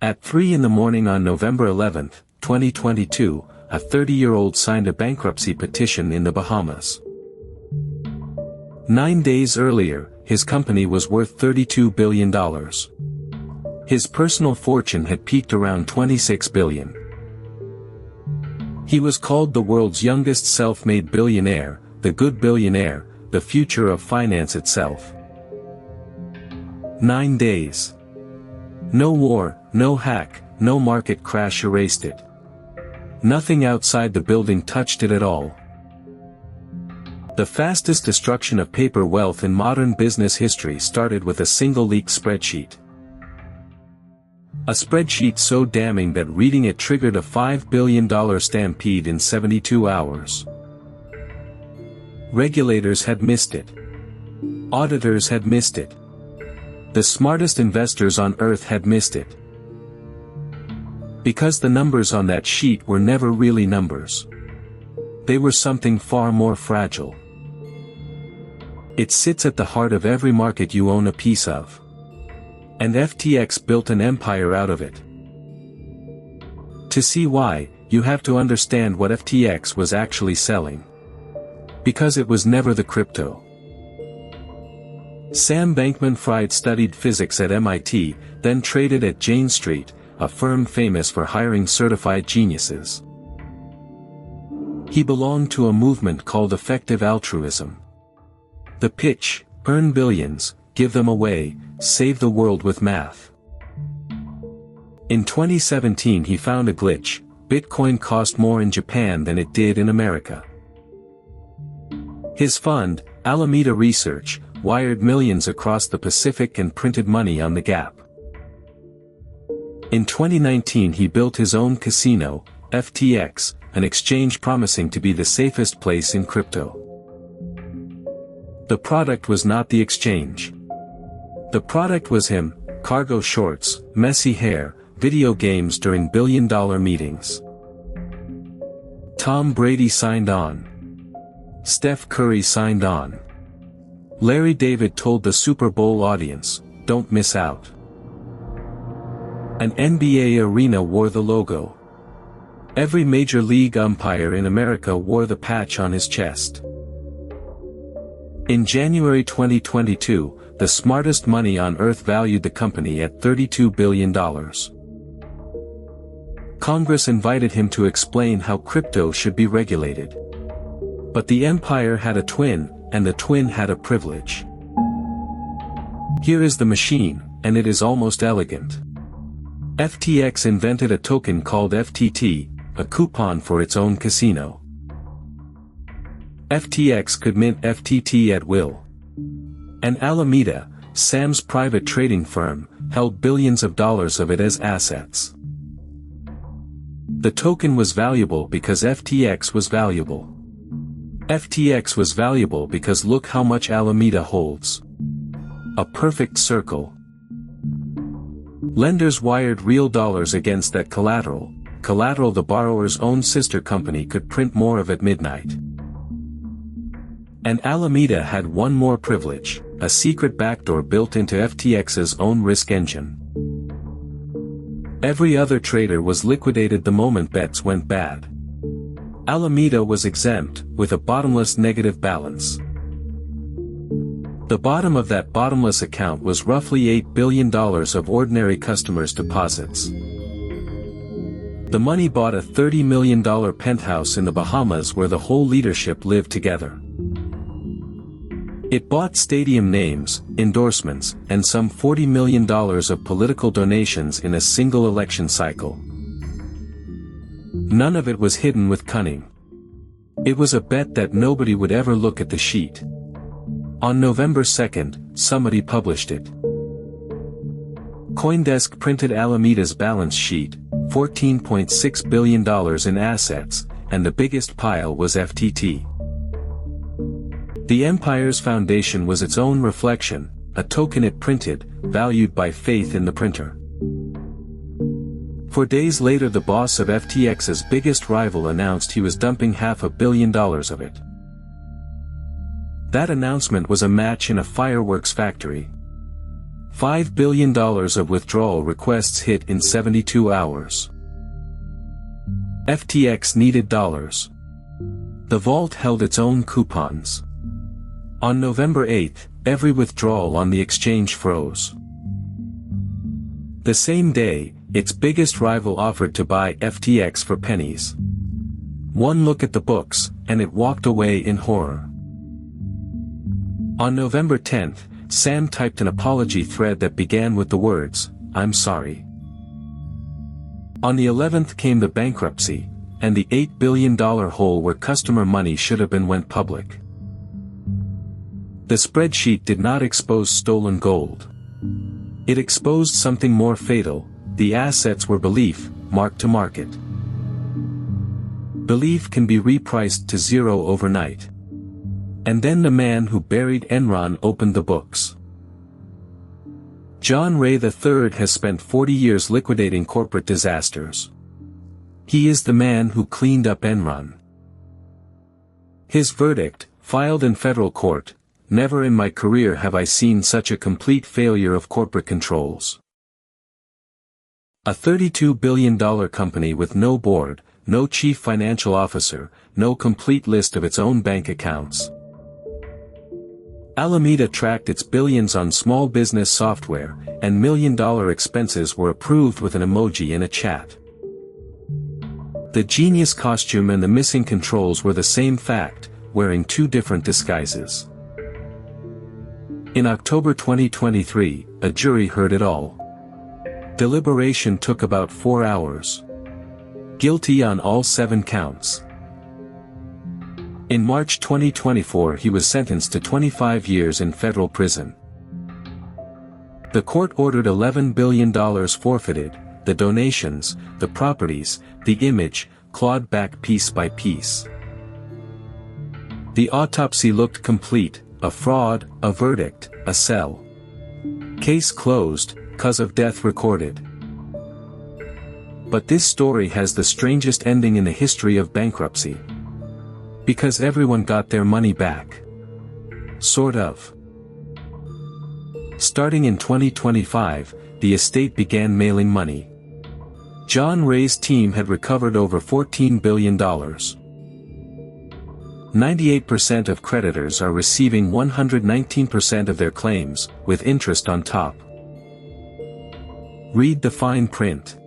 At 3 in the morning on November 11, 2022, a 30-year-old signed a bankruptcy petition in the Bahamas. 9 days earlier, his company was worth $32 billion. His personal fortune had peaked around $26 billion. He was called the world's youngest self-made billionaire, the good billionaire, the future of finance itself. 9 days. No war, no hack, no market crash erased it. Nothing outside the building touched it at all. The fastest destruction of paper wealth in modern business history started with a single leaked spreadsheet. A spreadsheet so damning that reading it triggered a $5 billion stampede in 72 hours. Regulators had missed it. Auditors had missed it. The smartest investors on earth had missed it. Because the numbers on that sheet were never really numbers. They were something far more fragile. It sits at the heart of every market you own a piece of. And FTX built an empire out of it. To see why, you have to understand what FTX was actually selling. Because it was never the crypto. Sam Bankman-Fried studied physics at MIT, then traded at Jane Street, a firm famous for hiring certified geniuses. He belonged to a movement called effective altruism. The pitch: earn billions, give them away, save the world with math. In 2017 he found a glitch: Bitcoin cost more in Japan than it did in America. His fund, Alameda Research, wired millions across the Pacific and printed money on the Gap. In 2019 he built his own casino, FTX, an exchange promising to be the safest place in crypto. The product was not the exchange. The product was him: cargo shorts, messy hair, video games during billion-dollar meetings. Tom Brady signed on. Steph Curry signed on. Larry David told the Super Bowl audience, "Don't miss out." An NBA arena wore the logo. Every major league umpire in America wore the patch on his chest. In January 2022, the smartest money on earth valued the company at $32 billion. Congress invited him to explain how crypto should be regulated. But the empire had a twin, and the twin had a privilege. Here is the machine, and it is almost elegant. FTX invented a token called FTT, a coupon for its own casino. FTX could mint FTT at will. And Alameda, Sam's private trading firm, held billions of dollars of it as assets. The token was valuable because FTX was valuable. FTX was valuable because look how much Alameda holds. A perfect circle. Lenders wired real dollars against that collateral the borrower's own sister company could print more of at midnight. And Alameda had one more privilege: a secret backdoor built into FTX's own risk engine. Every other trader was liquidated the moment bets went bad. Alameda was exempt, with a bottomless negative balance. The bottom of that bottomless account was roughly $8 billion of ordinary customers' deposits. The money bought a $30 million penthouse in the Bahamas where the whole leadership lived together. It bought stadium names, endorsements, and some $40 million of political donations in a single election cycle. None of it was hidden with cunning. It was a bet that nobody would ever look at the sheet. On November 2nd, somebody published it. CoinDesk printed Alameda's balance sheet, $14.6 billion in assets, and the biggest pile was FTT. The empire's foundation was its own reflection, a token it printed, valued by faith in the printer. 4 days later the boss of FTX's biggest rival announced he was dumping $500 million of it. That announcement was a match in a fireworks factory. $5 billion of withdrawal requests hit in 72 hours. FTX needed dollars. The vault held its own coupons. On November 8, every withdrawal on the exchange froze. The same day, its biggest rival offered to buy FTX for pennies. One look at the books, and it walked away in horror. On November 10, Sam typed an apology thread that began with the words, "I'm sorry." On the 11th came the bankruptcy, and the $8 billion hole where customer money should have been went public. The spreadsheet did not expose stolen gold. It exposed something more fatal: the assets were belief, marked to market. Belief can be repriced to zero overnight. And then the man who buried Enron opened the books. John Ray III has spent 40 years liquidating corporate disasters. He is the man who cleaned up Enron. His verdict, filed in federal court: "Never in my career have I seen such a complete failure of corporate controls." A $32 billion company with no board, no chief financial officer, no complete list of its own bank accounts. Alameda tracked its billions on small business software, and million-dollar expenses were approved with an emoji in a chat. The genius costume and the missing controls were the same fact, wearing two different disguises. In October 2023, a jury heard it all. Deliberation took about 4 hours. Guilty on all 7 counts. In March 2024 he was sentenced to 25 years in federal prison. The court ordered $11 billion forfeited, the donations, the properties, the image, clawed back piece by piece. The autopsy looked complete: a fraud, a verdict, a sell. Case closed, cause of death recorded. But this story has the strangest ending in the history of bankruptcy. Because everyone got their money back. Sort of. Starting in 2025, the estate began mailing money. John Ray's team had recovered over $14 billion. 98% of creditors are receiving 119% of their claims, with interest on top. Read the fine print.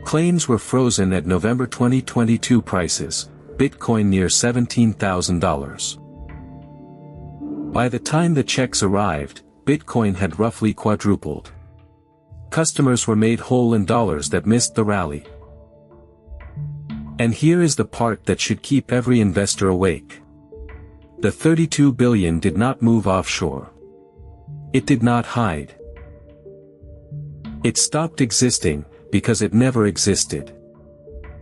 Claims were frozen at November 2022 prices, Bitcoin near $17,000. By the time the checks arrived, Bitcoin had roughly quadrupled. Customers were made whole in dollars that missed the rally. And here is the part that should keep every investor awake. The $32 billion did not move offshore. It did not hide. It stopped existing, because it never existed.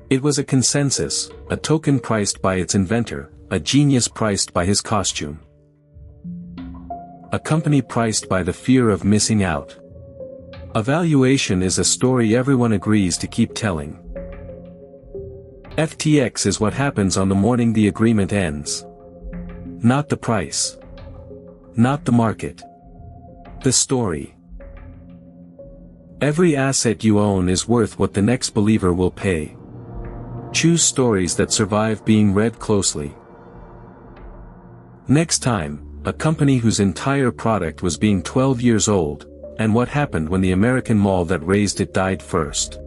It was a consensus, a token priced by its inventor, a genius priced by his costume. A company priced by the fear of missing out. A valuation is a story everyone agrees to keep telling. FTX is what happens on the morning the agreement ends. Not the price. Not the market. The story. Every asset you own is worth what the next believer will pay. Choose stories that survive being read closely. Next time, a company whose entire product was being 12 years old, and what happened when the American mall that raised it died first.